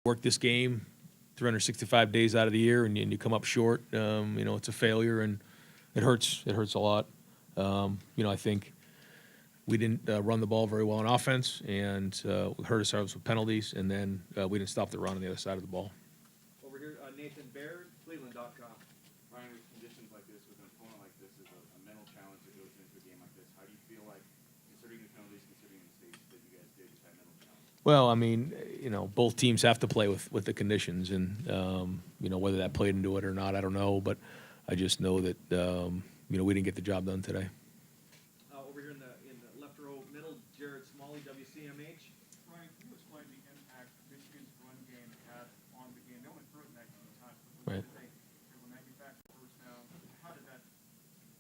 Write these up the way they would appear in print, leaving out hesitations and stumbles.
work this game 365 days out of the year and you come up short, it's a failure and it hurts. It hurts a lot. I think we didn't run the ball very well on offense and hurt ourselves with penalties, and then we didn't stop the run on the other side of the ball. Over here, Nathan Baird, Cleveland.com. Ryan, with conditions like this, with an opponent like this, is a mental challenge that goes into a game like this. How do you feel like, considering the penalties, considering the mistakes that you guys did, that mental challenge? Well, both teams have to play with the conditions, and whether that played into it or not, I don't know. But I just know that we didn't get the job done today. Over here in the left row middle, Jared Smalley, WCMH. Ryan, can you explain the impact Michigan's run game had on the game? They only threw it 19 times. Right. Did they manufacture first down? How did that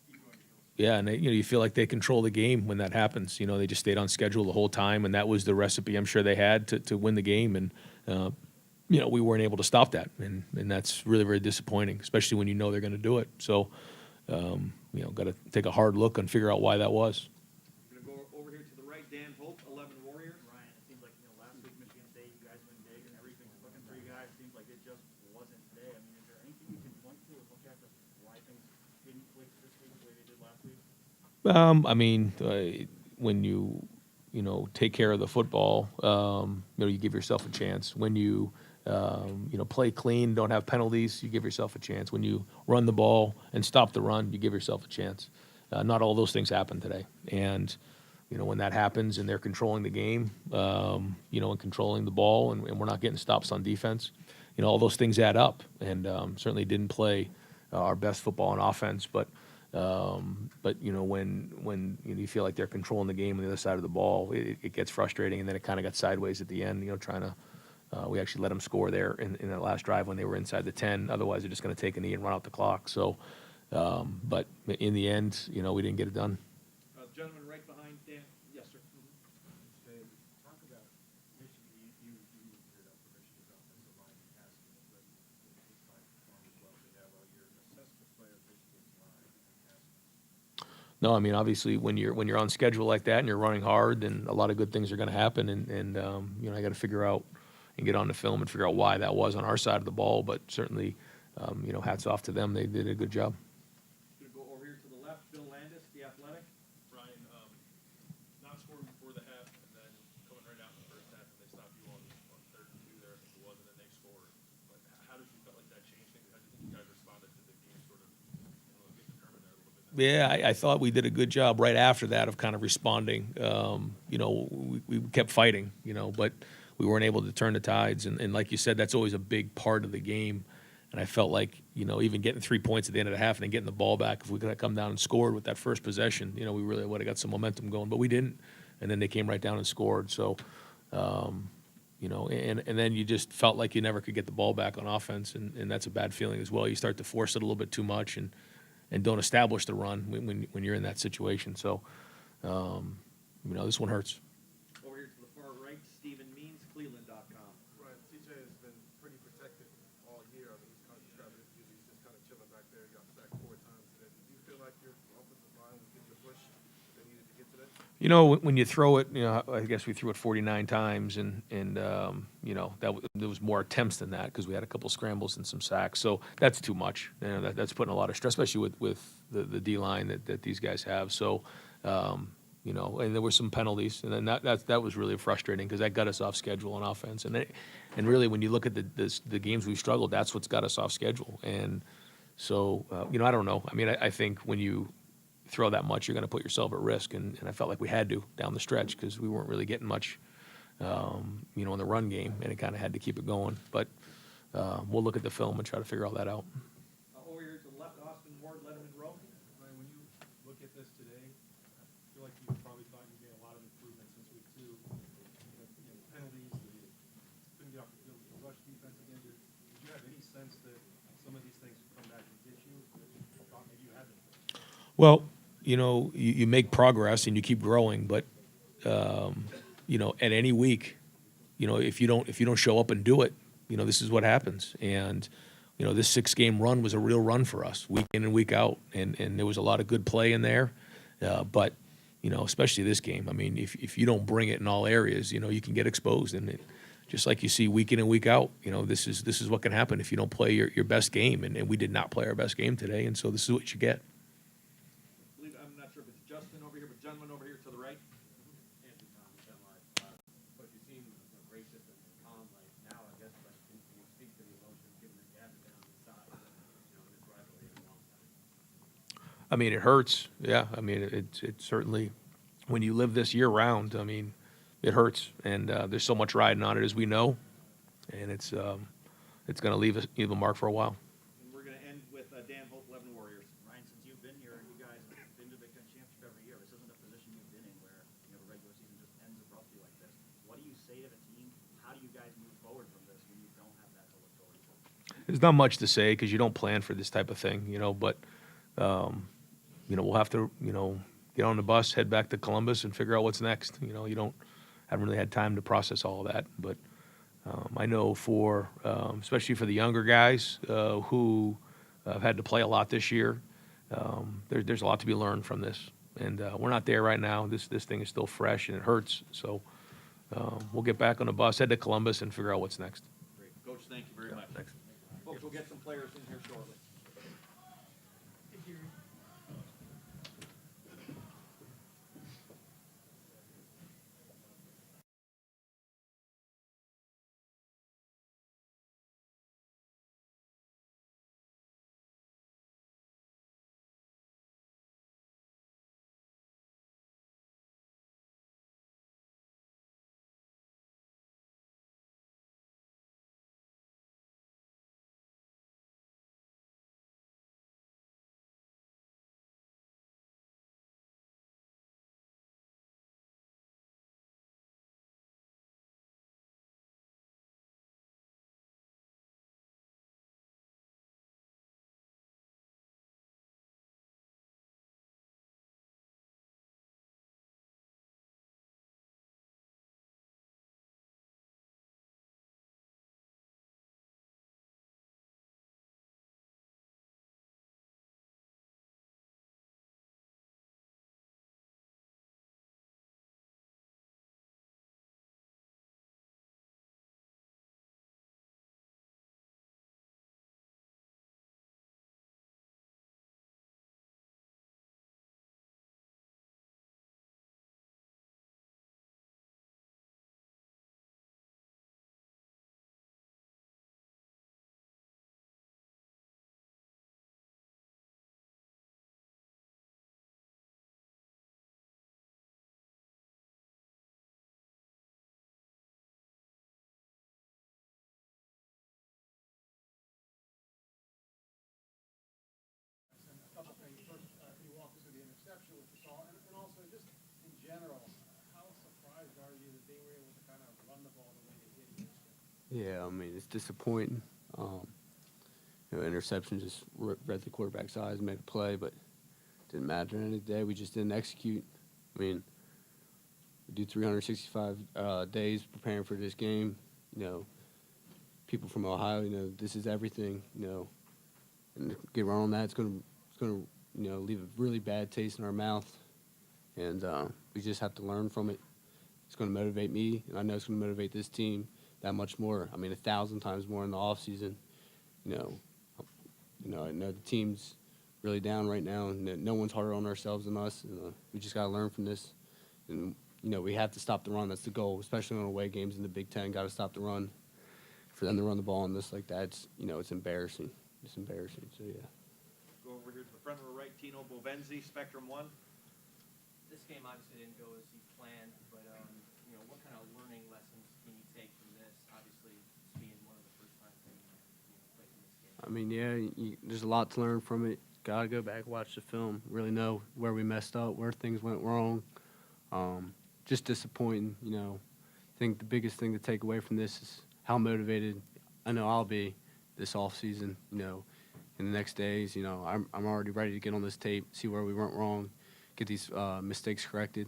keep going to heels? Yeah, and you feel like they control the game when that happens. They just stayed on schedule the whole time, and that was the recipe I'm sure they had to win the game. And we weren't able to stop that, and that's really very disappointing, especially when they're going to do it. So, got to take a hard look and figure out why that was. Going to go over here to the right, Dan Hope, 11 Warriors. Ryan, it seems like last week Michigan State, you guys went big and everything's clicking for you guys. Seems like it just wasn't today. Is there anything you can point to or look at why things didn't click this week the way they did last week? When you take care of the football, you give yourself a chance. When you play clean, don't have penalties, you give yourself a chance. When you run the ball and stop the run, you give yourself a chance. Not all those things happen today. And, when that happens and they're controlling the game, and controlling the ball and we're not getting stops on defense, all those things add up. And certainly didn't play our best football on offense. But when you feel like they're controlling the game on the other side of the ball, it gets frustrating. And then it kind of got sideways at the end, trying to we actually let them score there in that last drive when they were inside the 10. Otherwise, they're just going to take a knee and run out the clock. So, but in the end, we didn't get it done. Gentleman right behind Dan. Yes, sir. Dave, talk about Michigan. You geared up for Michigan's offensive line and passing it, but it's not performing as well as they have all year. Assess the play of Michigan's line and passing. No, obviously when you're on schedule like that and you're running hard, then a lot of good things are going to happen. And I got to figure out and get on the film and figure out why that was on our side of the ball. But certainly, hats off to them. They did a good job. Going to go over here to the left, Bill Landis, The Athletic. Ryan, not scoring before the half and then coming right out in the first half, and they stopped you on 3rd and 2 there, I think it was, and then they scored. But how did you feel like that changed things? How did you guys responded to the game sort of get determined there a little bit? Yeah, I thought we did a good job right after that of kind of responding. We kept fighting, but we weren't able to turn the tides. And like you said, that's always a big part of the game. And I felt like, even getting 3 points at the end of the half and then getting the ball back, if we could have come down and scored with that first possession, we really would have got some momentum going. But we didn't. And then they came right down and scored. So, and then you just felt like you never could get the ball back on offense. And that's a bad feeling as well. You start to force it a little bit too much and don't establish the run when you're in that situation. So, this one hurts. Over here to the far right, Stephen Means, Cleveland.com. Ryan, CJ has been pretty protected all year. He's kind of described it as he's just kind of chilling back there. He got sacked 4 times today. Did you feel like your offensive line was getting the push they needed to get today? When you throw it, I guess we threw it 49 times, and there was more attempts than that because we had a couple scrambles and some sacks. So that's too much. That's putting a lot of stress, especially with the D line that these guys have. So, and there were some penalties, and then that was really frustrating because that got us off schedule on offense. And really, when you look at the games we've struggled, that's what's got us off schedule. And so, I don't know. I think when you throw that much, you're going to put yourself at risk. And I felt like we had to down the stretch because we weren't really getting much, in the run game, and it kind of had to keep it going. But we'll look at the film and try to figure all that out. Over here to the left, Austin Ward, Lettermen Row. Ryan, when you look at this today, I feel like you probably thought you made a lot of improvements since week 2. Penalties, couldn't get off the field with the rush defense again. Did you have any sense that some of these things would come back and get you? Or thought maybe you had them? Well, you make progress and you keep growing, but at any week, if you don't show up and do it, this is what happens. And this 6-game run was a real run for us, week in and week out, and there was a lot of good play in there. But especially this game, if you don't bring it in all areas, you can get exposed, and just like you see week in and week out, this is what can happen if you don't play your best game, and we did not play our best game today, and so this is what you get. I'm not sure if it's Justin over here, but gentleman over here to the right. Anthony Thomas, but you seem gracious and calm right now. I guess, but can you speak to the emotion given the gap down inside, this rivalry in a long time? I mean, it hurts. Yeah, I mean, it certainly, when you live this year round, I mean, it hurts, and there's so much riding on it, as we know, and it's going to leave a mark for a while. And we're going to end with Dan Hope, 11 Warriors. Ryan, since you've been here, you guys have been to the Big Ten Championship every year. This isn't a position you've been in where, the regular season just ends abruptly like this. What do you say to the team? How do you guys move forward from this when you don't have that to look forward to? There's not much to say because you don't plan for this type of thing, but we'll have to, get on the bus, head back to Columbus, and figure out what's next. Haven't really had time to process all of that, but I know for, especially for the younger guys who have had to play a lot this year, there's a lot to be learned from this, and we're not there right now. This thing is still fresh and it hurts, so we'll get back on the bus, head to Columbus, and figure out what's next. Great. Coach, thank you very much. Thanks. Folks, we'll get some players in here shortly. A couple things. First, can you walk us through the interception, what you saw, and also just in general, how surprised are you that they were able to kind of run the ball the way they did yesterday? Yeah, I mean, it's disappointing. Interception just read the quarterback's eyes, made a play, but didn't matter at the end of the day. We just didn't execute. I mean, we do 365 days preparing for this game. People from Ohio, this is everything. And to get wrong on that, it's going to leave a really bad taste in our mouth. And we just have to learn from it. It's going to motivate me, and I know it's going to motivate this team that much more. I mean, 1,000 times more in the off season. I know the team's really down right now, and no one's harder on ourselves than us. And, we just got to learn from this. And, we have to stop the run. That's the goal, especially on away games in the Big Ten. Got to stop the run. For them to run the ball on this like that, it's embarrassing. It's embarrassing. So, yeah. Go over here to the front row right, Tino Bovenzi, Spectrum 1. This game obviously didn't go as you planned, but what kind of learning lessons can you take from this? Obviously, it's being one of the first times that played in this game. I mean, yeah, there's a lot to learn from it. Gotta go back, watch the film, really know where we messed up, where things went wrong. Just disappointing. I think the biggest thing to take away from this is how motivated I know I'll be this off season. In the next days, I'm already ready to get on this tape, see where we went wrong, get these mistakes corrected,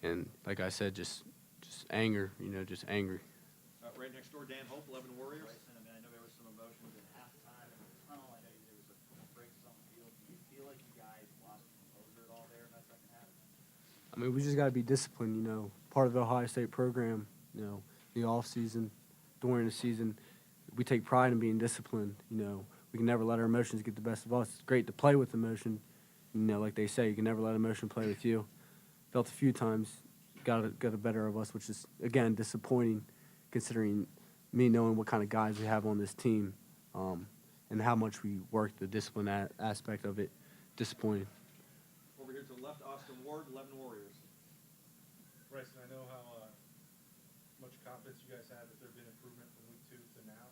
and like I said, just anger, just angry. Right next door, Dan Hope, 11 Warriors. Bryson, I know there was some emotions at halftime in the tunnel. I know there was a couple breaks on the field. Do you feel like you guys lost composure at all there in that second half? I mean, we just got to be disciplined. Part of the Ohio State program. The off season, during the season. We take pride in being disciplined. We can never let our emotions get the best of us. It's great to play with emotion. Like they say, you can never let emotion play with you. Felt a few times, got the better of us, which is, again, disappointing considering me knowing what kind of guys we have on this team and how much we work the discipline aspect of it. Disappointing. Over here to the left, Austin Ward, Lettermen Warriors. Bryson, I know how much confidence you guys had that there had been improvement from week 2 to now.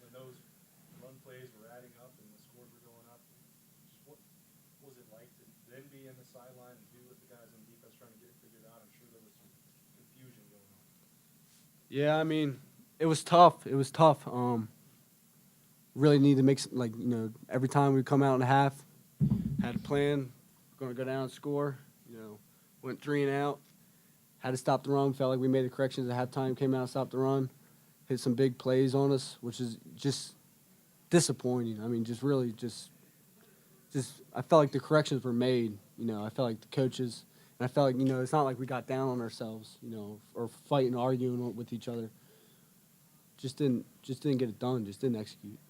When those run plays were adding up and the scores were going up, just what was it like to then be in the sideline and be with the guys on defense trying to get it figured out? I'm sure there was some confusion going on. Yeah, I mean, it was tough. It was tough. Really need to make every time we come out in the half, had a plan. We're going to go down and score. Went 3 and out. Had to stop the run. Felt like we made the corrections at halftime. Came out, stopped the run, hit some big plays on us, which is just disappointing. I mean, just really just. I felt like the corrections were made. I felt like the coaches, and I felt like it's not like we got down on ourselves, or fighting, arguing with each other. Just didn't get it done. Just didn't execute.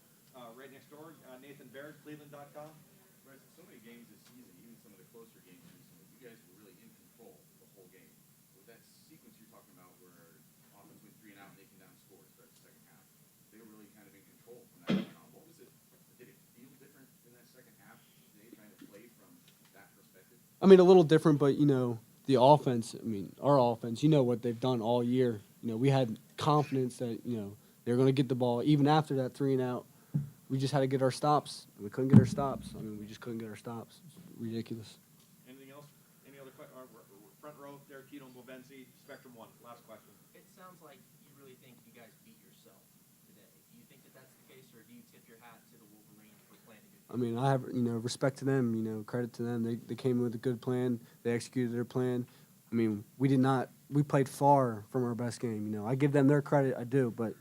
Right next door, Nathan Barrett, Cleveland.com. Right, so many games this season, even some of the closer games recently, you guys were really in control the whole game. With that sequence you're talking about where offense went 3 and out and they came down and scored to start the second half, they were really kind of in control from that point on. What was it? Did it feel different in that second half today, trying to play from that perspective? I mean, a little different, but the offense. I mean, our offense. What they've done all year. We had confidence that they're going to get the ball even after that 3 and out. We just had to get our stops. We couldn't get our stops. I mean, we just couldn't get our stops. It's ridiculous. Anything else? Any other questions? Front row, Derek Tito and Bovenzi, Spectrum 1. Last question. It sounds like you really think you guys beat yourself today. Do you think that that's the case, or do you tip your hat to the Wolverines for playing a good game? I mean, I have respect to them. Credit to them. They came in with a good plan. They executed their plan. I mean, we did not. We played far from our best game. I give them their credit. I do, but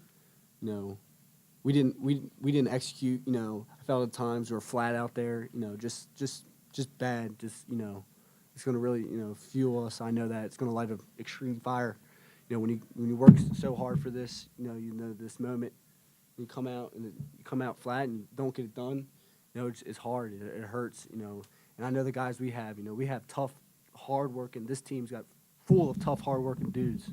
we didn't execute. I felt at times we were flat out there. Just bad. Just it's going to really fuel us. I know that it's going to light an extreme fire. When you work so hard for this, this moment, you come out flat and you don't get it done. It's hard. It hurts. And I know the guys we have. We have tough, hard-working. This team's got full of tough, hard-working dudes.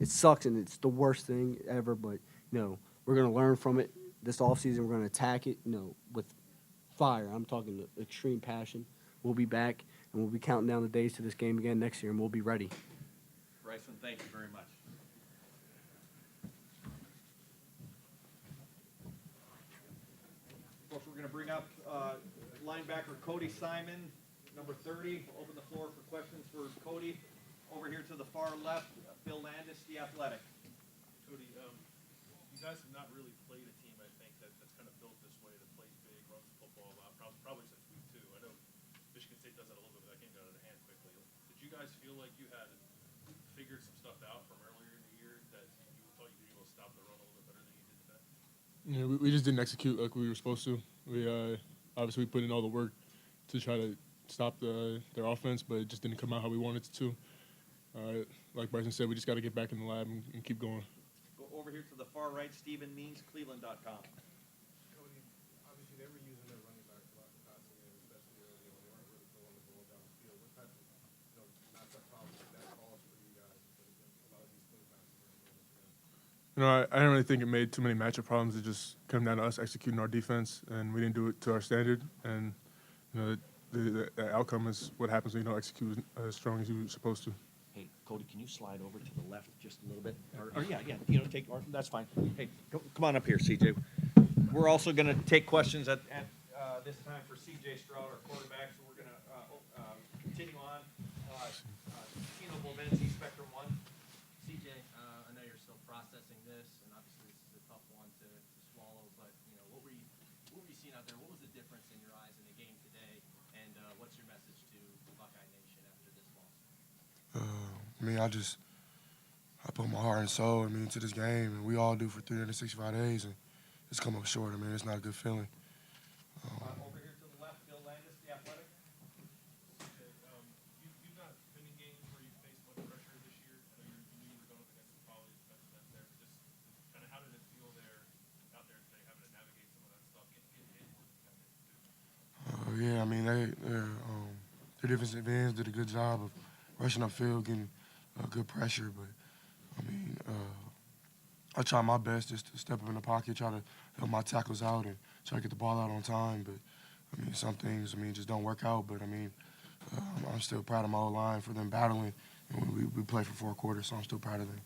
It sucks and it's the worst thing ever. But we're gonna learn from it. This offseason, we're gonna attack it. With fire. I'm talking extreme passion. We'll be back and we'll be counting down the days to this game again next year, and we'll be ready. Bryson, thank you very much. Folks, we're going to bring up linebacker Cody Simon, number 30. We'll open the floor for questions for Cody. Over here to the far left, Bill Landis, The Athletic. Cody, you guys have not really played a team, I think, that's kind of built this way, that plays big, runs the football a lot, probably since week 2. I know Michigan State does that a little bit, but that game got out of hand quickly. Did you guys feel like you had figured some stuff out from earlier in the year that you thought you could be able to stop the run a little bit better than you did today? We just didn't execute like we were supposed to. We obviously we put in all the work to try to stop their offense, but it just didn't come out how we wanted it to. Like Bryson said, we just got to get back in the lab and keep going. Go over here to the far right, Stephen Means, Cleveland.com. Cody, obviously they were using their running backs a lot in the passing game, especially early on. They weren't really throwing the ball down the field. What type of matchup problems did that cause for you guys? A lot of these clean passes. I don't really think it made too many matchup problems. It just came down to us executing our defense, and we didn't do it to our standard. And the outcome is what happens when you don't execute as strong as you're supposed to. Hey, Cody, can you slide over to the left just a little bit? Or yeah, that's fine. Hey, come on up here, CJ. We're also going to take questions at this time for CJ Stroud, our quarterback. So we're going to continue on. Tino Bovenzi, Spectrum 1. CJ, I know you're still processing this, and obviously this is a tough one to swallow. But what were you seeing out there? What was the difference in your eyes in the game today? And what's your message to Buckeye Nation after this loss? I put my heart and soul, into this game, and we all do for 365 days, and it's come up short. It's not a good feeling. Over here to the left, Bill Landis, The Athletic. You've not been in games where you faced much pressure this year. I know you knew you were going up against some quality defensive ends there, but just kind of their defensive ends did a good job of rushing upfield, getting good pressure. But I mean, I try my best just to step up in the pocket, try to help my tackles out, and try to get the ball out on time. But I mean, some things just don't work out. But I mean, I'm still proud of my O-line for them battling, and we played for 4 quarters, so I'm still proud of them.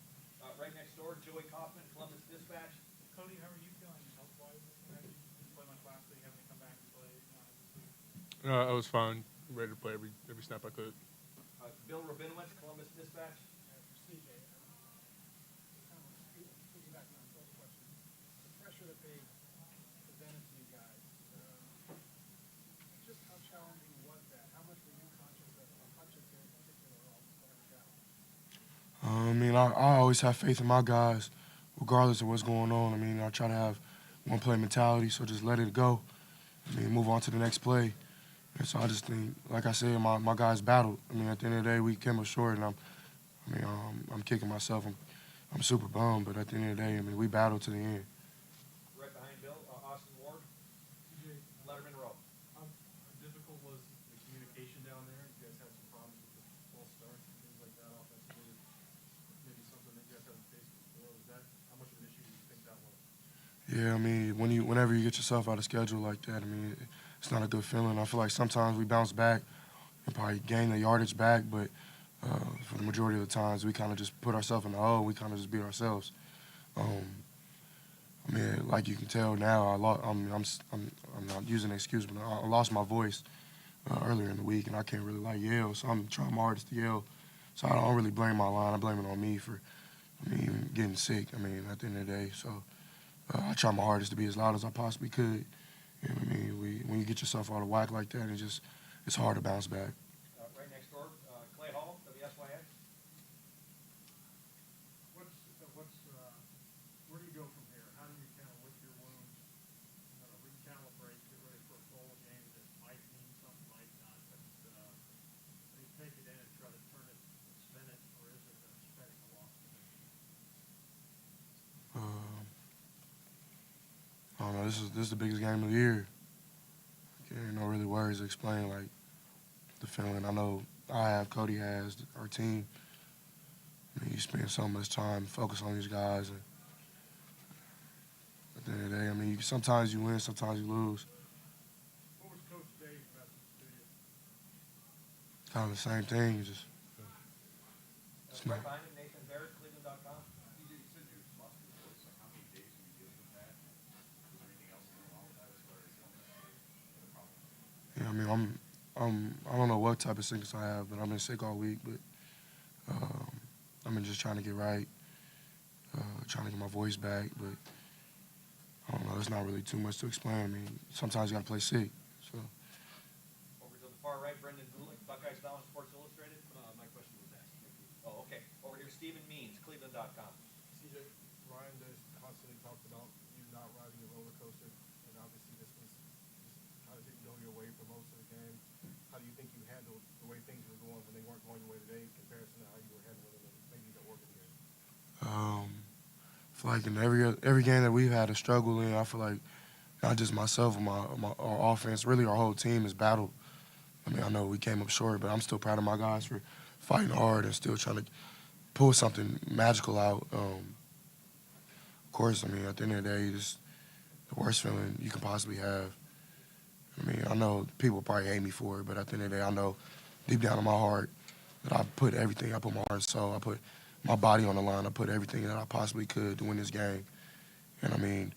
Right next door, Joey Kaufman, Columbus Dispatch. Cody, how are you feeling health-wise? You didn't play much last week, having to come back and play this week. I was fine, ready to play every snap I could. Bill Rabinowitz, Columbus Dispatch. CJ, kind of piggybacking on Phil's question, the pressure that they presented to you guys, just how challenging was that? How much were you conscious of Hutchins in particular every down? I mean, I always have faith in my guys, regardless of what's going on. I mean, I try to have one-play mentality, so just let it go. I mean, move on to the next play. And so I just think, like I said, my guys battled. I mean, at the end of the day, we came up short, and I'm kicking myself. I'm super bummed, but at the end of the day, I mean, we battled to the end. Right behind Bill, Austin Ward, Lettermen Row. How difficult was the communication down there? You guys had some problems with the false starts and things like that offensively. Maybe something that you guys haven't faced before. Was that, how much of an issue do you think that was? Yeah, I mean, whenever you get yourself out of schedule like that, I mean, it's not a good feeling. I feel like sometimes we bounce back and probably gain the yardage back, but for the majority of the times, we kind of just put ourselves in the hole. We kind of just beat ourselves. I mean, like you can tell now, I'm not using an excuse, but I lost my voice earlier in the week, and I can't really yell. So I'm trying my hardest to yell. So I don't really blame my line. I blame it on me for, getting sick. I mean, at the end of the day, so I try my hardest to be as loud as I possibly could. And I mean, when you get yourself out of whack like that, it's hard to bounce back. Right next door, Clay Hall, WSYX. Where do you go from here? How do you kind of lick your wounds, recalibrate, get ready for a bowl game that might mean something, might not, but do you take it in and try to turn it, spin it, or is it spreading the loss? I don't know. This is the biggest game of the year. Ain't no really words to explain the feeling. I know I have, Cody has, our team. I mean, you spend so much time focused on these guys, and at the end of the day, I mean, sometimes you win, sometimes you lose. What was Coach Dave's message to you? Kind of the same thing. Just it's Right not. behind him, Nathan Barrett, Cleveland.com. You said you lost your voice. Like, how many days were you dealing with that? Was there anything else going on with that as far as the problem? Yeah, I mean, I don't know what type of sickness I have, but I've been sick all week. But I've been just trying to get right, trying to get my voice back. But I don't know. There's not really too much to explain. I mean, sometimes you got to play sick. So. Over to the far right, Brendan Gulick, Buckeyes Now and Sports Illustrated. My question was asked. Thank you. Oh, okay. Over here, Stephen Means, Cleveland.com. CJ, Ryan has constantly talked about you not riding a roller coaster, and obviously this was just kind of didn't go your way for most of the game. How do you think you handled the way things were going when they weren't going your way today in comparison to how you were handling them in maybe the Oregon game? I feel like in every game that we've had a struggle in, I feel like not just myself and our offense, really our whole team has battled. I mean, I know we came up short, but I'm still proud of my guys for fighting hard and still trying to pull something magical out. Of course, I mean, at the end of the day, it's the worst feeling you can possibly have. I mean, I know people probably hate me for it, but at the end of the day, I know deep down in my heart that I put everything. I put my heart and soul. I put my body on the line. I put everything that I possibly could to win this game. And I mean,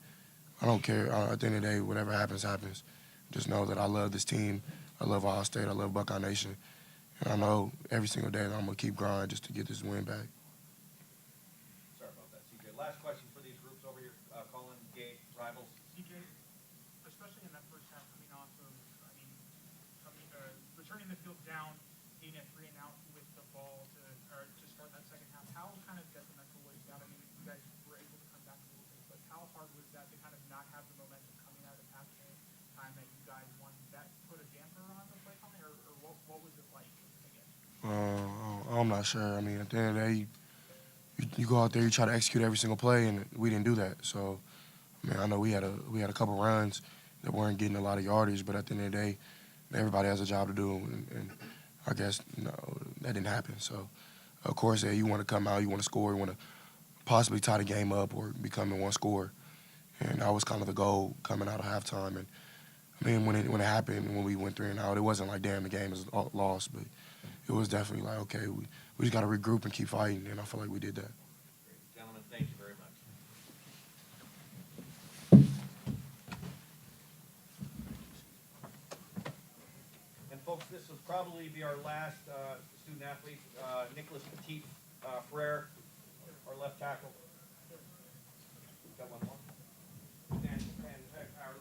I don't care. At the end of the day, whatever happens, happens. Just know that I love this team. I love Ohio State. I love Buckeye Nation. And I know every single day that I'm going to keep grinding just to get this win back. Sorry about that, CJ. Last question for these groups over here. Colin, Gate, Rivals. CJ, especially in that first half, coming off of, returning the field down, being at 3 and out with the ball to start that second half, how kind of detrimental was that? I mean, you guys were able to come back a little bit, but how hard was that to kind of not have the momentum coming out of half time that you guys won? Did that put a damper on the play calling, or what was it like again? I'm not sure. I mean, at the end of the day, you go out there, you try to execute every single play, and we didn't do that. So, I mean, I know we had a couple runs that weren't getting a lot of yardage, but at the end of the day, everybody has a job to do, and I guess that didn't happen. So, of course, you want to come out, you want to score, you want to possibly tie the game up or become in one score, and that was kind of the goal coming out of halftime. And I mean, when it happened, when we went 3 and out, it wasn't like damn the game is lost, but it was definitely like okay, we just got to regroup and keep fighting, and I feel like we did that. Great. Gentlemen, thank you very much. And folks, this will probably be our last student athlete, Nicholas Petit Frere, our left tackle. Got one more. And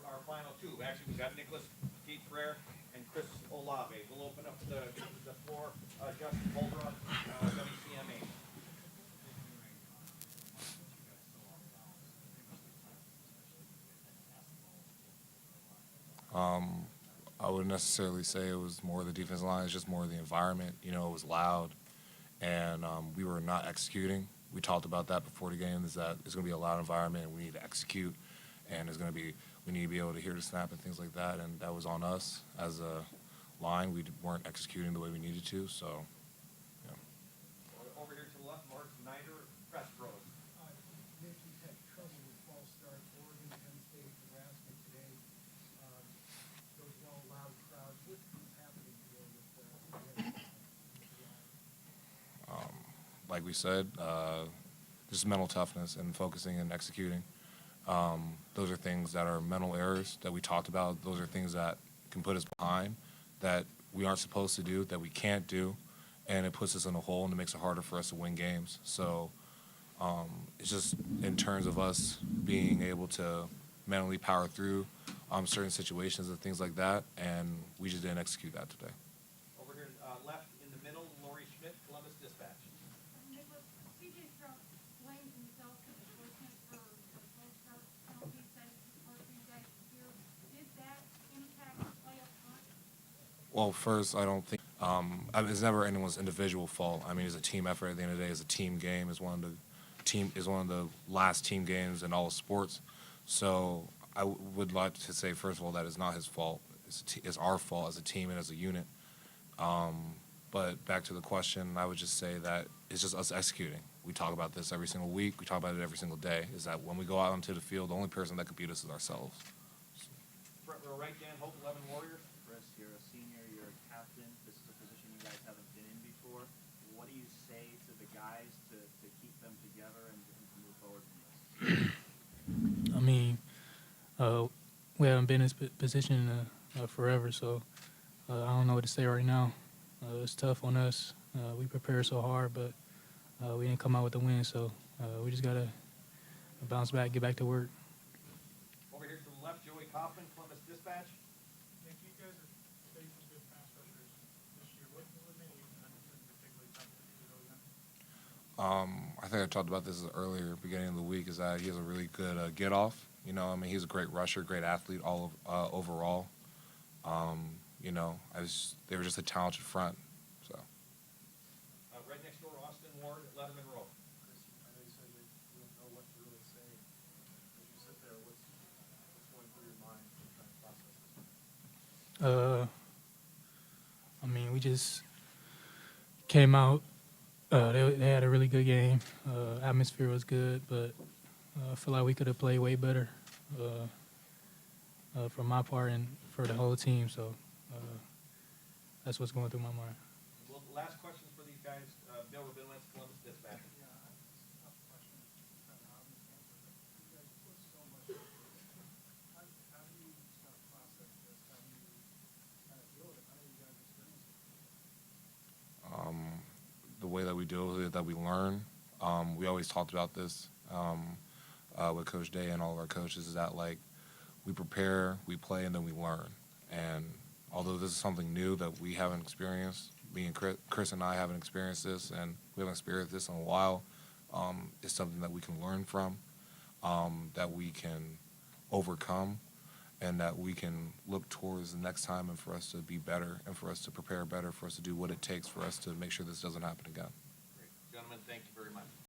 our final two. Actually, we got Nicholas Petit Frere and Chris Olave. We'll open up the floor. Justin Holdrop, WCMA. I wouldn't necessarily say it was more the defensive line. It's just more the environment. You know, it was loud, and we were not executing. We talked about that before the game. Is that it's going to be a loud environment, and we need to execute, and we need to be able to hear the snap and things like that. And that was on us as a line. We weren't executing the way we needed to. So, yeah. Over here to the left, Mark Snyder, press row. Nick, you've had trouble with false starts, Oregon, Penn State, Nebraska today. Those are all loud crowds. What's happening today with the Like we said, just mental toughness and focusing and executing. Those are things that are mental errors that we talked about. Those are things that can put us behind, that we aren't supposed to do, that we can't do, and it puts us in a hole and it makes it harder for us to win games. So it's just in terms of us being able to mentally power through certain situations and things like that, and we just didn't execute that today. Over here left in the middle, Lori Schmidt, Columbus Dispatch. Nicholas, CJ Stroud blames himself for the punishment for the false start penalties that hurt you guys here. Did that impact the play up front? Well, first, I don't think it's never anyone's individual fault. I mean, it's a team effort at the end of the day. It's a team game. It's one of the last team games in all of sports. So I would like to say, first of all, that it's not his fault. It's our fault as a team and as a unit. But back to the question, I would just say that it's just us executing. We talk about this every single week. We talk about it every single day, is that when we go out onto the field, the only person that can beat us is ourselves. Front row right, Dan Hope, 11 Warriors. Chris, you're a senior, you're a captain. This is a position you guys haven't been in before. What do you say to the guys to keep them together and to move forward from this? I mean, we haven't been in this position forever, so I don't know what to say right now. It's tough on us. We prepared so hard, but we didn't come out with a win, so we just got to bounce back, get back to work. Over here to the left, Joey Kaufman, Columbus Dispatch. Nick, you guys are facing good pass rushers this year. What made you particularly tough to go against? I think I talked about this earlier, beginning of the week, is that he has a really good get off. You know, I mean, he's a great rusher, great athlete overall. You know, they were just a talented front. So. Right next door, Austin Ward, Lettermen Row. Chris, I know you said you don't know what to really say. As you sit there, what's going through your mind when you're trying to process this? I mean, we just came out. They had a really good game. Atmosphere was good, but I feel like we could have played way better for my part and for the whole team. So that's what's going through my mind. Well, last question for these guys. Bill Rabinowitz, Columbus Dispatch. Yeah, it's a tough question. It's kind of obvious answer, but you guys put so much into this. How do you just kind of process this? How do you kind of deal with it? How do you guys experience it? The way that we deal with it, that we learn. We always talked about this with Coach Day and all of our coaches, is that, like, we prepare, we play, and then we learn. And although this is something new that we haven't experienced, me and Chris and I haven't experienced this, and we haven't experienced this in a while, it's something that we can learn from, that we can overcome, and that we can look towards the next time and for us to be better and for us to prepare better, for us to do what it takes for us to make sure this doesn't happen again. Great. Gentlemen, thank you very much.